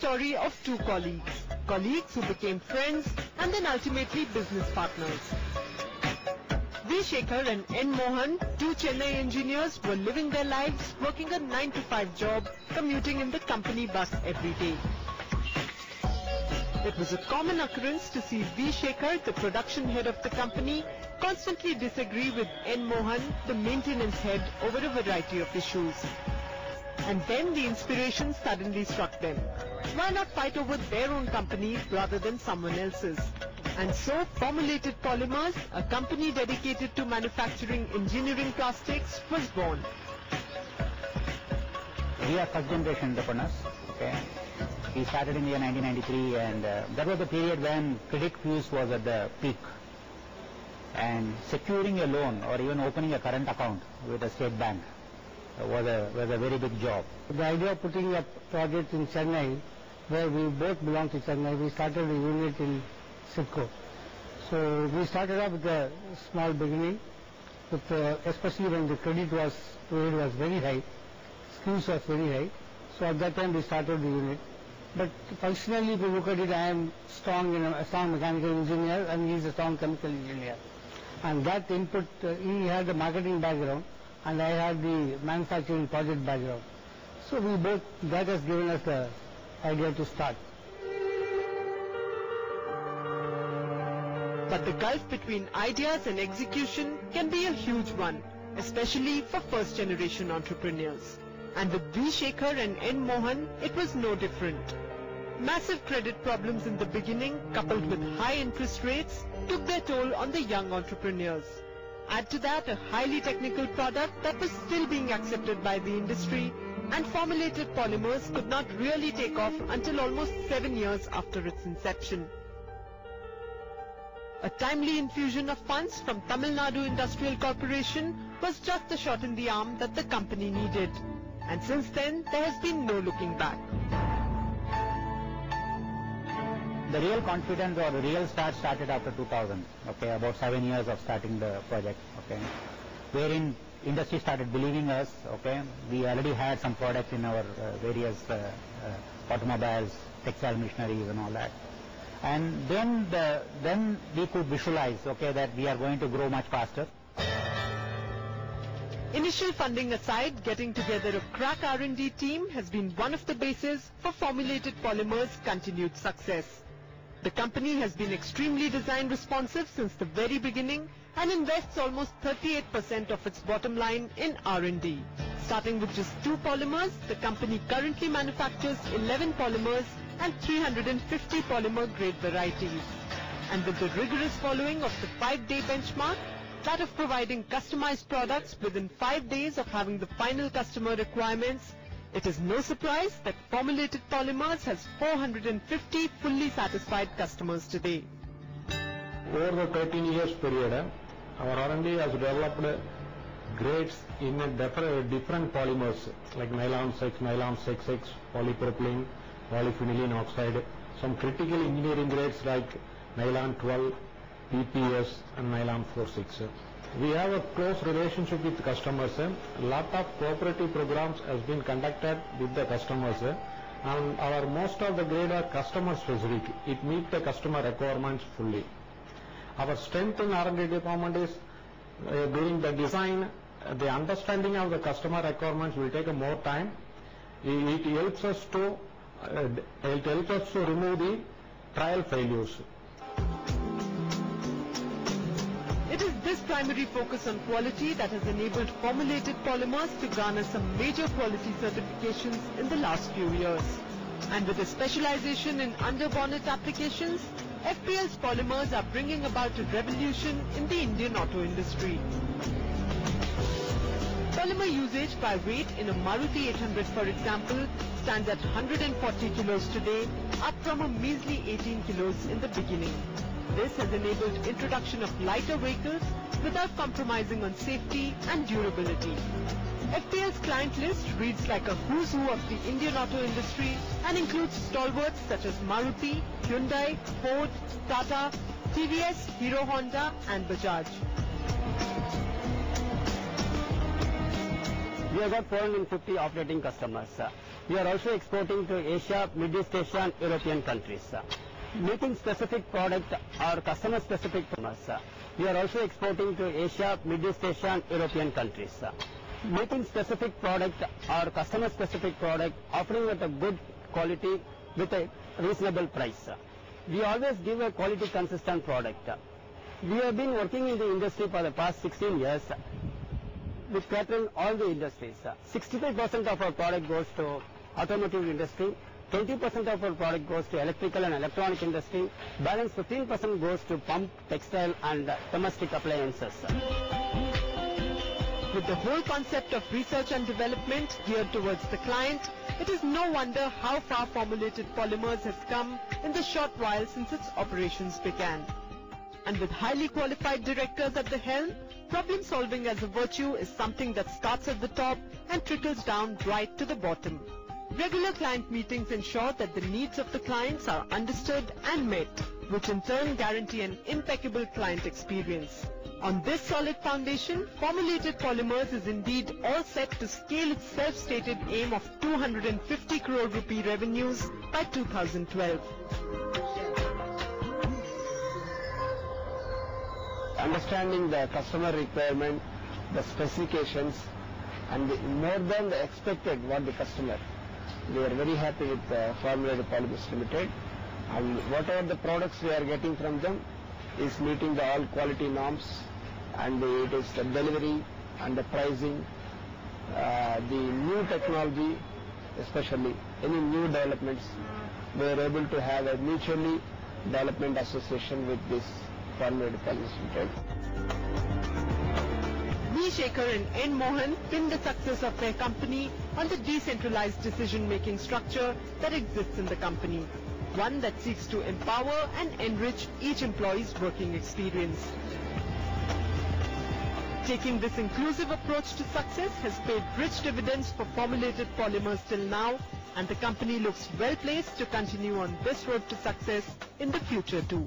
story of two colleagues who became friends and then ultimately business partners. V. Shekhar and N. Mohan, two Chennai engineers, were living their lives working a 9-to-5 job, commuting in the company bus every day. It was a common occurrence to see V. Shekhar, the production head of the company, constantly disagree with N. Mohan, the maintenance head, over a variety of issues. And then the inspiration suddenly struck them. Why not fight over their own company rather than someone else's? And so Formulated Polymers, a company dedicated to manufacturing engineering plastics, was born. We are first generation entrepreneurs. Okay. We started in the year 1993, and that was the period when credit use was at the peak. And securing a loan or even opening a current account with a state bank was a very big job. The idea of putting a project in Chennai, where we both belong to Chennai, we started a unit in CIDCO. So we started off with a small beginning, with especially when the credit was very high, skills was very high. So at that time we started the unit. But functionally, if you look at it, I am a strong mechanical engineer, and he is a strong chemical engineer. And that input, he had the marketing background, and I had the manufacturing project background. So we both, that has given us the idea to start. But the gulf between ideas and execution can be a huge one, especially for first-generation entrepreneurs. And with V. Shekhar and N. Mohan, it was no different. Massive credit problems in the beginning, coupled with high interest rates, took their toll on the young entrepreneurs. Add to that a highly technical product that was still being accepted by the industry, and Formulated Polymers could not really take off until almost 7 years after its inception. A timely infusion of funds from Tamil Nadu Industrial Corporation was just the shot in the arm that the company needed. And since then, there has been no looking back. The real confidence or the real start started after 2000, okay, about 7 years of starting the project, okay, wherein industry started believing us, okay. We already had some products in our various automobiles, textile machineries and all that. And then we could visualize, okay, that we are going to grow much faster. Initial funding aside, getting together a crack R&D team has been one of the bases for Formulated Polymers' continued success. The company has been extremely design responsive since the very beginning and invests almost 38% of its bottom line in R&D. Starting with just 2 polymers, the company currently manufactures 11 polymers and 350 polymer grade varieties. And with the rigorous following of the 5-day benchmark, that of providing customized products within 5 days of having the final customer requirements, it is no surprise that Formulated Polymers has 450 fully satisfied customers today. Over the 13 years period, our R&D has developed grades in different polymers like nylon 6, nylon 6X, polypropylene, polyphenylene oxide, some critical engineering grades like nylon 12, PPS and nylon 46. We have a close relationship with customers. A lot of cooperative programs has been conducted with the customers, and our most of the grade are customer specific. It meets the customer requirements fully. Our strength in R&D department is during the design, the understanding of the customer requirements will take more time. It helps us to remove the trial failures. It is this primary focus on quality that has enabled Formulated Polymers to garner some major quality certifications in the last few years. And with a specialization in underbonnet applications, FPL's polymers are bringing about a revolution in the Indian auto industry. Polymer usage by weight in a Maruti 800, for example, stands at 140 kilos today, up from a measly 18 kilos in the beginning. This has enabled introduction of lighter vehicles without compromising on safety and durability. FPL's client list reads like a who's who of the Indian auto industry and includes stalwarts such as Maruti, Hyundai, Ford, Tata, TVS, Hero Honda and Bajaj. We have got 450 operating customers. We are also exporting to Asia, Middle East Asia and European countries. Meeting specific product or customer specific promise. We are also exporting to Asia, Middle East Asia and European countries. Meeting specific product or customer specific product, offering at a good quality with a reasonable price. We always give a quality consistent product. We have been working in the industry for the past 16 years with catering all the industries. 65% of our product goes to automotive industry, 20% of our product goes to electrical and electronic industry, balance 15% goes to pump, textile and domestic appliances. With the whole concept of research and development geared towards the client, it is no wonder how far Formulated Polymers has come in the short while since its operations began. And with highly qualified directors at the helm, problem solving as a virtue is something that starts at the top and trickles down right to the bottom. Regular client meetings ensure that the needs of the clients are understood and met, which in turn guarantee an impeccable client experience. On this solid foundation, Formulated Polymers is indeed all set to scale its self-stated aim of 250 crore rupee revenues by 2012. Understanding the customer requirement, the specifications and more than the expected what the customer. We are very happy with Formulated Polymers Limited, and whatever the products we are getting from them is meeting the all quality norms, and it is the delivery and the pricing, the new technology, especially any new developments, we are able to have a mutually development association with this Formulated Polymers Limited. V. Shekhar and N. Mohan pin the success of their company on the decentralized decision-making structure that exists in the company, one that seeks to empower and enrich each employee's working experience. Taking this inclusive approach to success has paid rich dividends for Formulated Polymers till now, and the company looks well placed to continue on this road to success in the future too.